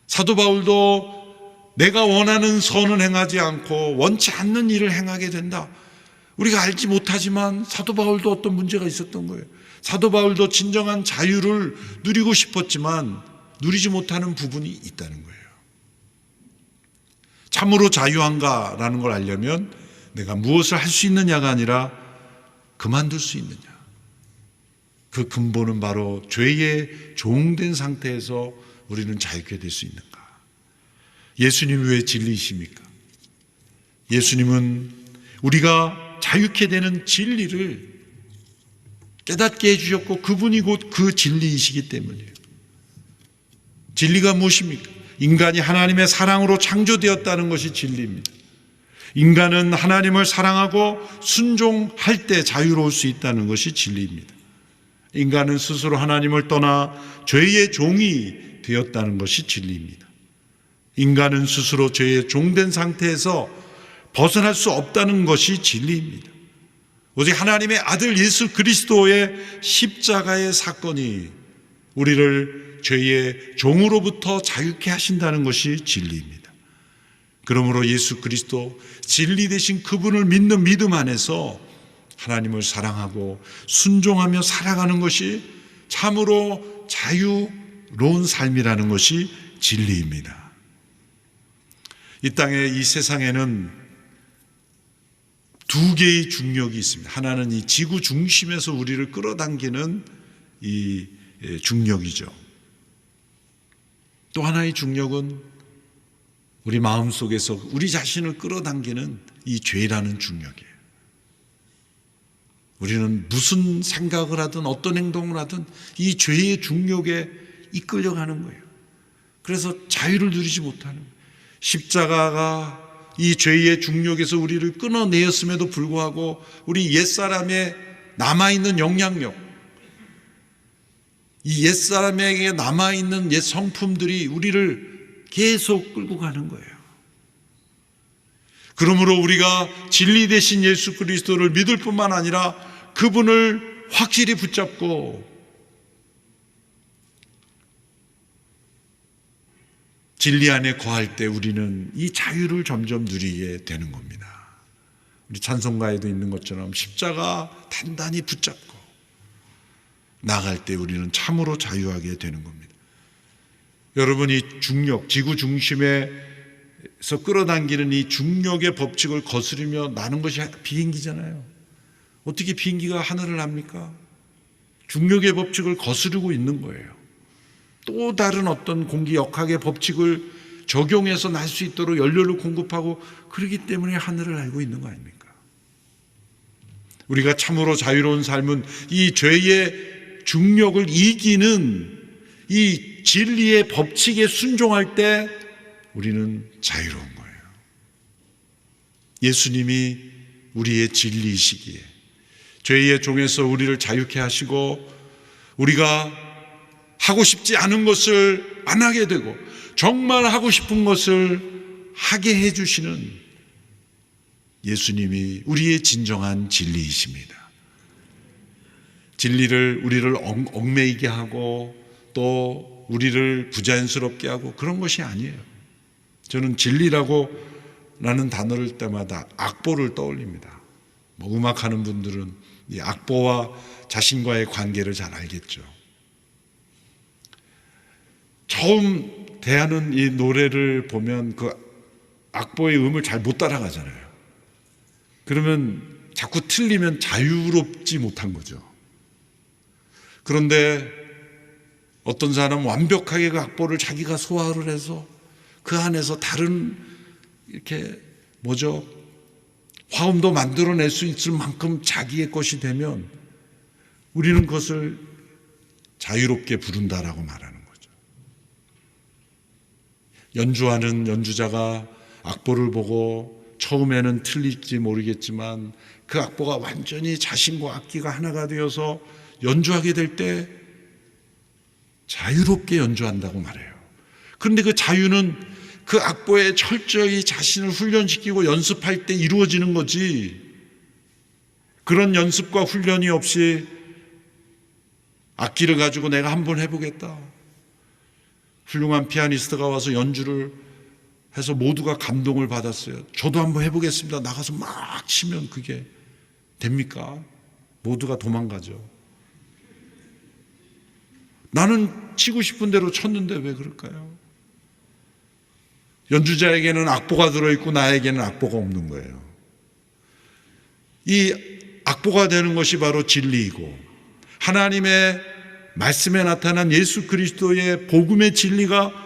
Speaker 4: 사도 바울도 내가 원하는 선은 행하지 않고 원치 않는 일을 행하게 된다. 우리가 알지 못하지만 사도 바울도 어떤 문제가 있었던 거예요. 사도 바울도 진정한 자유를 누리고 싶었지만 누리지 못하는 부분이 있다는 거예요. 참으로 자유한가라는 걸 알려면 내가 무엇을 할 수 있느냐가 아니라 그만둘 수 있느냐. 그 근본은 바로 죄에 종된 상태에서 우리는 자유케 될 수 있는가. 예수님이 왜 진리이십니까? 예수님은 우리가 자유케 되는 진리를 깨닫게 해주셨고 그분이 곧 그 진리이시기 때문이에요. 진리가 무엇입니까? 인간이 하나님의 사랑으로 창조되었다는 것이 진리입니다. 인간은 하나님을 사랑하고 순종할 때 자유로울 수 있다는 것이 진리입니다. 인간은 스스로 하나님을 떠나 죄의 종이 되었다는 것이 진리입니다. 인간은 스스로 죄의 종된 상태에서 벗어날 수 없다는 것이 진리입니다. 오직 하나님의 아들 예수 그리스도의 십자가의 사건이 우리를 죄의 종으로부터 자유케 하신다는 것이 진리입니다. 그러므로 예수 그리스도 진리 되신 그분을 믿는 믿음 안에서 하나님을 사랑하고 순종하며 살아가는 것이 참으로 자유로운 삶이라는 것이 진리입니다. 이 땅에, 이 세상에는 두 개의 중력이 있습니다. 하나는 이 지구 중심에서 우리를 끌어당기는 이 중력이죠. 또 하나의 중력은 우리 마음속에서 우리 자신을 끌어당기는 이 죄라는 중력이에요. 우리는 무슨 생각을 하든 어떤 행동을 하든 이 죄의 중력에 이끌려가는 거예요. 그래서 자유를 누리지 못하는 거예요. 십자가가 이 죄의 중력에서 우리를 끊어내었음에도 불구하고 우리 옛사람의 남아있는 영향력, 이 옛사람에게 남아있는 옛 성품들이 우리를 계속 끌고 가는 거예요. 그러므로 우리가 진리 되신 예수 그리스도를 믿을 뿐만 아니라 그분을 확실히 붙잡고 진리 안에 거할 때 우리는 이 자유를 점점 누리게 되는 겁니다. 우리 찬송가에도 있는 것처럼 십자가 단단히 붙잡고 나갈 때 우리는 참으로 자유하게 되는 겁니다. 여러분, 이 중력, 지구 중심에서 끌어당기는 이 중력의 법칙을 거스르며 나는 것이 비행기잖아요. 어떻게 비행기가 하늘을 납니까? 중력의 법칙을 거스르고 있는 거예요. 또 다른 어떤 공기 역학의 법칙을 적용해서 날 수 있도록 연료를 공급하고 그러기 때문에 하늘을 날고 있는 거 아닙니까? 우리가 참으로 자유로운 삶은 이 죄의 중력을 이기는 이 진리의 법칙에 순종할 때 우리는 자유로운 거예요. 예수님이 우리의 진리이시기에 죄의 종에서 우리를 자유케 하시고 우리가 하고 싶지 않은 것을 안 하게 되고 정말 하고 싶은 것을 하게 해주시는 예수님이 우리의 진정한 진리이십니다. 진리를 우리를 얽매이게 하고 또 우리를 부자연스럽게 하고 그런 것이 아니에요. 저는 진리라고 라는 단어를 때마다 악보를 떠올립니다. 음악하는 분들은 이 악보와 자신과의 관계를 잘 알겠죠. 처음 대하는 이 노래를 보면 그 악보의 음을 잘 못 따라가잖아요. 그러면 자꾸 틀리면 자유롭지 못한 거죠. 그런데 어떤 사람은 완벽하게 그 악보를 자기가 소화를 해서 그 안에서 다른 이렇게 화음도 만들어낼 수 있을 만큼 자기의 것이 되면 우리는 그것을 자유롭게 부른다라고 말하는 거죠. 연주하는 연주자가 악보를 보고 처음에는 틀릴지 모르겠지만 그 악보가 완전히 자신과 악기가 하나가 되어서 연주하게 될 때 자유롭게 연주한다고 말해요. 그런데 그 자유는 그 악보에 철저히 자신을 훈련시키고 연습할 때 이루어지는 거지, 그런 연습과 훈련이 없이 악기를 가지고 내가 한번 해보겠다, 훌륭한 피아니스트가 와서 연주를 해서 모두가 감동을 받았어요. 저도 한번 해보겠습니다. 나가서 막 치면 그게 됩니까? 모두가 도망가죠. 나는 치고 싶은 대로 쳤는데 왜 그럴까요? 연주자에게는 악보가 들어있고 나에게는 악보가 없는 거예요. 이 악보가 되는 것이 바로 진리이고, 하나님의 말씀에 나타난 예수 그리스도의 복음의 진리가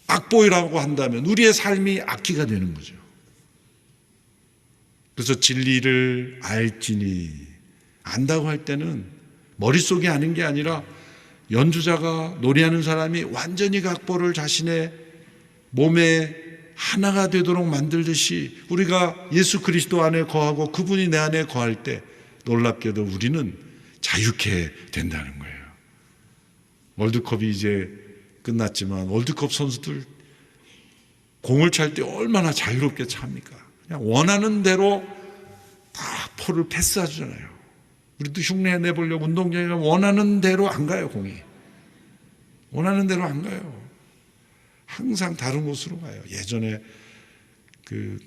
Speaker 4: 악보이라고 한다면 우리의 삶이 악기가 되는 거죠. 그래서 진리를 알지니, 안다고 할 때는 머릿속에 아는 게 아니라 연주자가, 노래하는 사람이 완전히 그 악보를 자신의 몸에 하나가 되도록 만들듯이 우리가 예수 그리스도 안에 거하고 그분이 내 안에 거할 때 놀랍게도 우리는 자유케 된다는 거예요. 월드컵이 이제 끝났지만 월드컵 선수들 공을 찰 때 얼마나 자유롭게 찹니까? 그냥 원하는 대로 다 포를 패스해주잖아요. 우리도 흉내 내보려고 운동장에 가면 원하는 대로 안 가요. 공이 원하는 대로 안 가요. 항상 다른 곳으로 가요. 예전에 그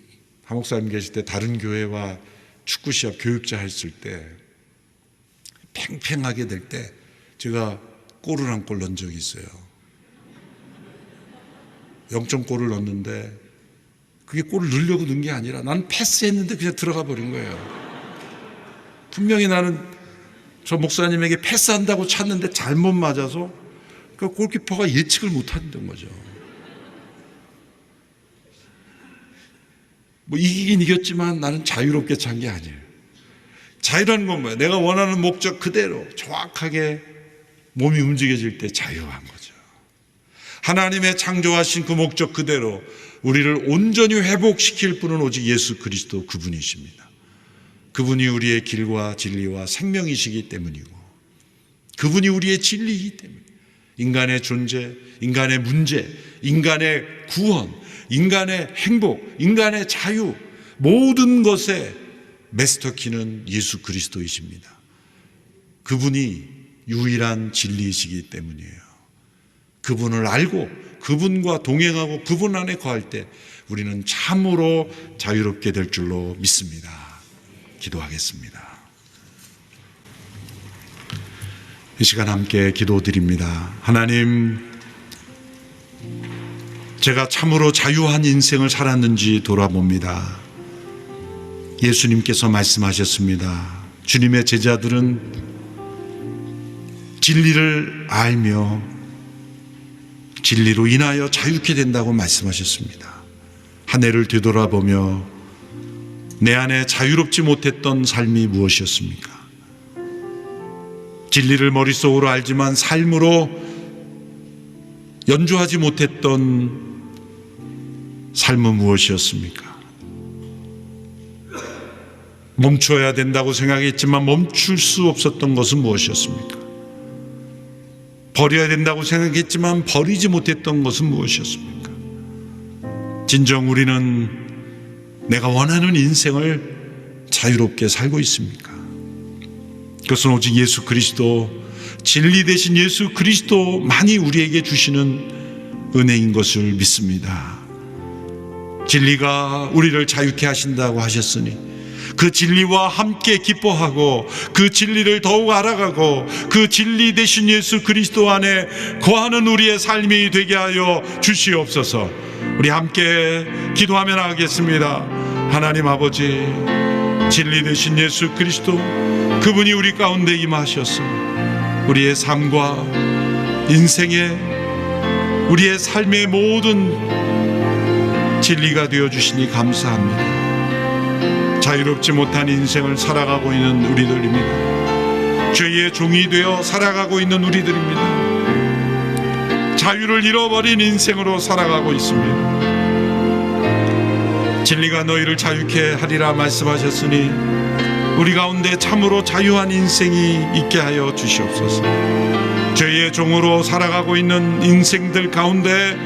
Speaker 4: 하목사님 계실 때 다른 교회와 축구 시합 교육자 했을 때 팽팽하게 될 때 제가 골을 한 골 넣은 적이 있어요. 0점골을 넣었는데 그게 골을 넣으려고 넣은 게 아니라 나는 패스했는데 그냥 들어가 버린 거예요. 분명히 나는 저 목사님에게 패스한다고 찼는데 잘못 맞아서 그 골키퍼가 예측을 못한다는 거죠. 뭐 이기긴 이겼지만 나는 자유롭게 찬 게 아니에요. 자유라는 건 뭐예요? 내가 원하는 목적 그대로 정확하게 몸이 움직여질 때 자유한 거죠. 하나님의 창조하신 그 목적 그대로 우리를 온전히 회복시킬 분은 오직 예수 그리스도 그분이십니다. 그분이 우리의 길과 진리와 생명이시기 때문이고, 그분이 우리의 진리이기 때문에 인간의 존재, 인간의 문제, 인간의 구원, 인간의 행복, 인간의 자유, 모든 것의 마스터키는 예수 그리스도이십니다. 그분이 유일한 진리이시기 때문이에요. 그분을 알고 그분과 동행하고 그분 안에 거할 때 우리는 참으로 자유롭게 될 줄로 믿습니다. 기도하겠습니다. 이 시간 함께 기도드립니다. 하나님, 제가 참으로 자유한 인생을 살았는지 돌아봅니다. 예수님께서 말씀하셨습니다. 주님의 제자들은 진리를 알며 진리로 인하여 자유케 된다고 말씀하셨습니다. 한 해를 되돌아보며 내 안에 자유롭지 못했던 삶이 무엇이었습니까? 진리를 머릿속으로 알지만 삶으로 연주하지 못했던 삶은 무엇이었습니까? 멈춰야 된다고 생각했지만 멈출 수 없었던 것은 무엇이었습니까? 버려야 된다고 생각했지만 버리지 못했던 것은 무엇이었습니까? 진정 우리는 내가 원하는 인생을 자유롭게 살고 있습니까? 그것은 오직 예수 그리스도, 진리 되신 예수 그리스도만이 우리에게 주시는 은혜인 것을 믿습니다. 진리가 우리를 자유케 하신다고 하셨으니 그 진리와 함께 기뻐하고 그 진리를 더욱 알아가고 그 진리 되신 예수 그리스도 안에 거하는 우리의 삶이 되게 하여 주시옵소서. 우리 함께 기도하며 나가겠습니다. 하나님 아버지, 진리 되신 예수 그리스도, 그분이 우리 가운데 임하셔서 우리의 삶과 인생의 우리의 삶의 모든 진리가 되어주시니 감사합니다. 자유롭지 못한 인생을 살아가고 있는 우리들입니다. 죄의 종이 되어 살아가고 있는 우리들입니다. 자유를 잃어버린 인생으로 살아가고 있습니다. 진리가 너희를 자유케 하리라 말씀하셨으니 우리 가운데 참으로 자유한 인생이 있게 하여 주시옵소서. 죄의 종으로 살아가고 있는 인생들 가운데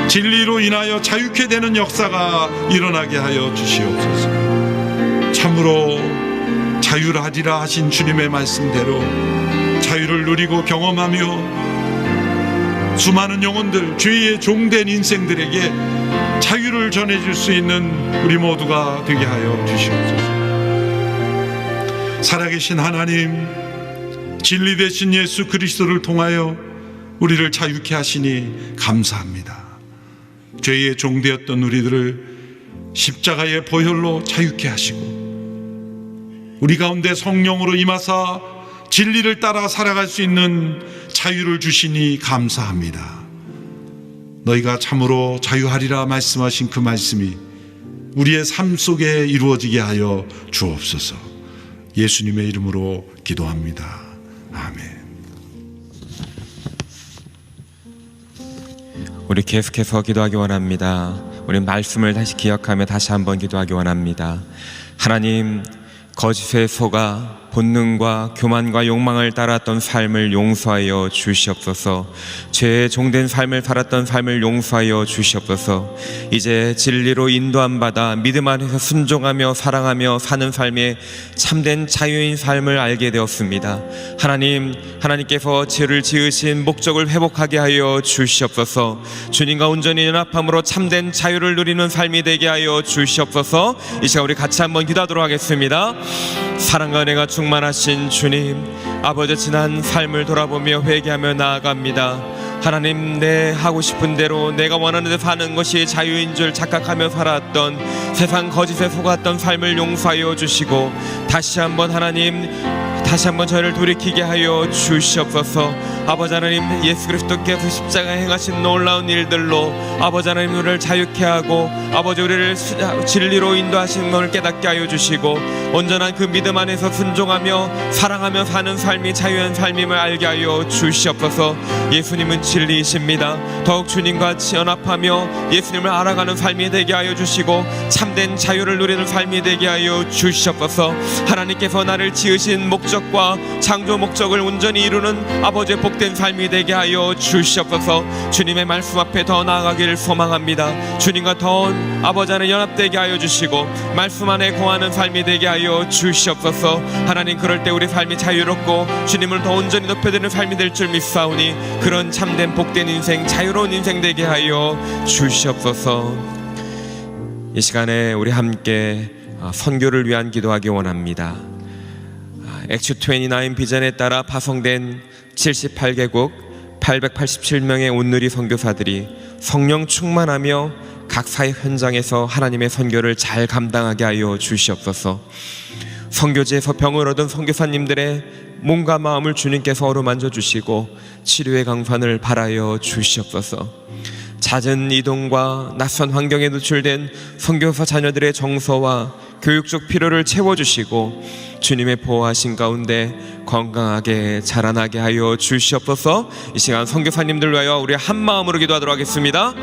Speaker 4: 진리로 인하여 자유케 되는 역사가 일어나게 하여 주시옵소서. 참으로 자유하리라 하신 주님의 말씀대로 자유를 누리고 경험하며 수많은 영혼들, 죄의 종된 인생들에게 자유를 전해줄 수 있는 우리 모두가 되게 하여 주시옵소서. 살아계신 하나님, 진리 되신 예수 그리스도를 통하여 우리를 자유케 하시니 감사합니다. 죄의 종되었던 우리들을 십자가의 보혈로 자유케 하시고 우리 가운데 성령으로 임하사 진리를 따라 살아갈 수 있는 자유를 주시니 감사합니다. 너희가 참으로 자유하리라 말씀하신 그 말씀이 우리의 삶 속에 이루어지게 하여 주옵소서. 예수님의 이름으로 기도합니다. 아멘.
Speaker 3: 우리 계속해서 기도하기 원합니다. 우리 말씀을 다시 기억하며 다시 한번 기도하기 원합니다. 하나님, 거짓에 속아 본능과 교만과 욕망을 따랐던 삶을 용서하여 주시옵소서. 죄에 종된 삶을 살았던 삶을 용서하여 주시옵소서. 이제 진리로 인도함 받아 믿음 안에서 순종하며 사랑하며 사는 삶에 참된 자유인 삶을 알게 되었습니다. 하나님께서 죄를 지으신 목적을 회복하게 하여 주시옵소서. 주님과 온전히 연합함으로 참된 자유를 누리는 삶이 되게 하여 주시옵소서. 이 시간 우리 같이 한번 기도하도록 하겠습니다. 사랑과 은혜가 충만하신 주님, 아버지, 지난 삶을 돌아보며 회개하며 나아갑니다. 하나님, 내 하고 싶은 대로 내가 원하는 데 사는 것이 자유인 줄 착각하며 살았던 세상 거짓에 속았던 삶을 용서하여 주시고 다시 한번 저희를 돌이키게 하여 주시옵소서. 아버지 하나님, 예수 그리스도께서 십자가에 행하신 놀라운 일들로 아버지 하나님 우리를 자유케 하고 아버지 우리를 진리로 인도하시는 것을 깨닫게 하여 주시고 온전한 그 믿음 안에서 순종하며 사랑하며 사는 삶이 자유한 삶임을 알게 하여 주시옵소서. 예수님은 진리이십니다. 더욱 주님과 연합하며 예수님을 알아가는 삶이 되게 하여 주시고 참된 자유를 누리는 삶이 되게 하여 주시옵소서. 하나님께서 나를 지으신 목적과 창조 목적을 온전히 이루는 아버지의 복된 삶이 되게 하여 주시옵소서. 주님의 말씀 앞에 더 나아가기를 소망합니다. 주님과 더 아버지 안에 연합되게 하여 주시고 말씀 안에 거하는 삶이 되게 하여 주시옵소서. 하나님, 그럴 때 우리 삶이 자유롭고 주님을 더 온전히 높여드리는 삶이 될 줄 믿사오니 그런 참된 복된 인생, 자유로운 인생 되게 하여 주시옵소서. 이 시간에 우리 함께 선교를 위한 기도하기 원합니다. 액츠 29 비전에 따라 파송된 78개국 887명의 온누리 선교사들이 성령 충만하며 각 사역 현장에서 하나님의 선교를 잘 감당하게 하여 주시옵소서. 선교지에서 병을 얻은 선교사님들의 몸과 마음을 주님께서 어루만져 주시고 치료의 강판을 발하여 주시옵소서. 잦은 이동과 낯선 환경에 노출된 선교사 자녀들의 정서와 교육적 필요를 채워주시고 주님의 보호하신 가운데 건강하게 자라나게 하여 주시옵소서. 이 시간 선교사님들 위하여 우리 한 마음으로 기도하도록 하겠습니다.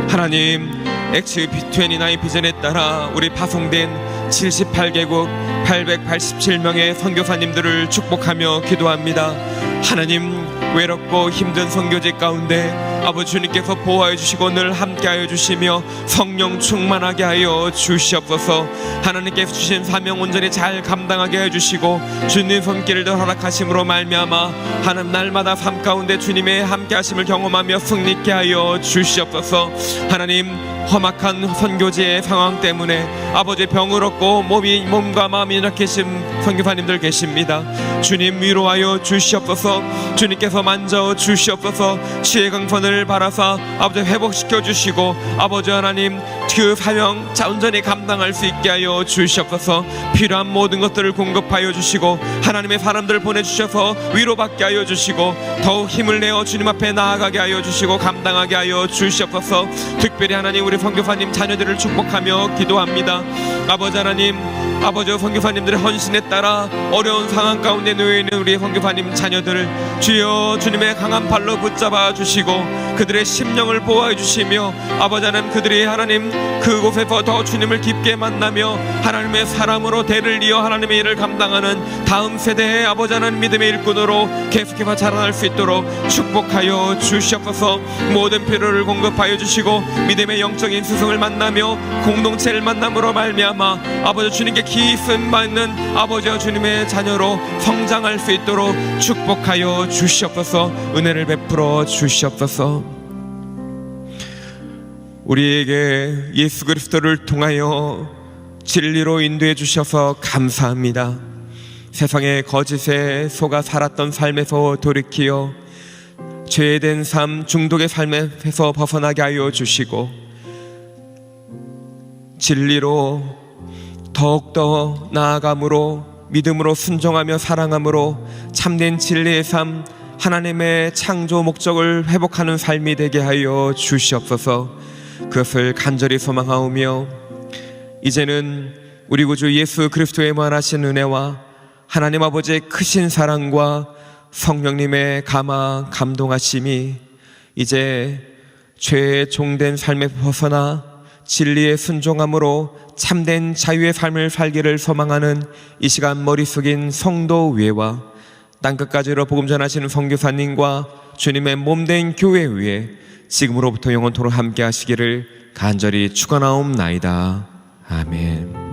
Speaker 3: 하나님, 액츠 29 비전에 따라 우리 파송된 78개국 887명의 선교사님들을 축복하며 기도합니다. 하나님, 외롭고 힘든 선교지 가운데 아버지 주님께서 보호하여 주시고 늘 함께하여 주시며 성령 충만하게 하여 주시옵소서. 하나님께서 주신 사명 온전히 잘 감당하게 해주시고 주님 손길을 더 허락하심으로 말미암아 하나님 날마다 삶 가운데 주님의 함께하심을 경험하며 승리케 하여 주시옵소서. 하나님, 험악한 선교지의 상황 때문에 아버지 병을 얻고 몸과 마음이 약해진 선교사님들 계십니다. 주님 위로하여 주시옵소서. 주님께서 만져 주시옵소서. 치의 강선을 바라사 아버지 회복시켜 주시고 아버지 하나님 그 사명 온전히 감당할 수 있게 하여 주시옵소서. 필요한 모든 것들을 공급하여 주시고 하나님의 사람들을 보내주셔서 위로받게 하여 주시고 더욱 힘을 내어 주님 앞에 나아가게 하여 주시고 감당하게 하여 주시옵소서. 특별히 하나님 우리 선교사님 자녀들을 축복하며 기도합니다. 아버지 하나님, 아버지 선교사님들의 헌신에 따라 어려운 상황 가운데 놓여있는 우리 선교사님 자녀들을 주여 주님의 강한 발로 붙잡아 주시고 그들의 심령을 보호해 주시며 아버지 하나님, 그들이 하나님 그곳에서 더 주님을 깊게 만나며 하나님의 사람으로 대를 이어 하나님의 일을 감당하는 다음 세대의 아버지 하나님 믿음의 일꾼으로 계속해서 자라날 수 있도록 축복하여 주시옵소서. 모든 필요를 공급하여 주시고 믿음의 영적인 스승을 만나며 공동체를 만남으로 말미암아 아버지 주님께 기씀 받는 아버지와 주님의 자녀로 성장할 수 있도록 축복하여 주시옵소서. 은혜를 베풀어 주시옵소서. 우리에게 예수 그리스도를 통하여 진리로 인도해 주셔서 감사합니다. 세상의 거짓에 속아 살았던 삶에서 돌이키어 죄된 삶, 중독의 삶에서 벗어나게 하여 주시고 진리로 더욱더 나아감으로 믿음으로 순종하며 사랑함으로 참된 진리의 삶, 하나님의 창조 목적을 회복하는 삶이 되게 하여 주시옵소서. 그것을 간절히 소망하오며 이제는 우리 구주 예수 그리스도의 무한하신 은혜와 하나님 아버지의 크신 사랑과 성령님의 감화 감동하심이 이제 죄의 종된 삶에 벗어나 진리의 순종함으로 참된 자유의 삶을 살기를 소망하는 이 시간 머리 숙인 성도 위에와 땅끝까지로 복음 전하시는 선교사님과 주님의 몸된 교회 위에 지금으로부터 영원토록 함께 하시기를 간절히 축원하옵나이다. 아멘.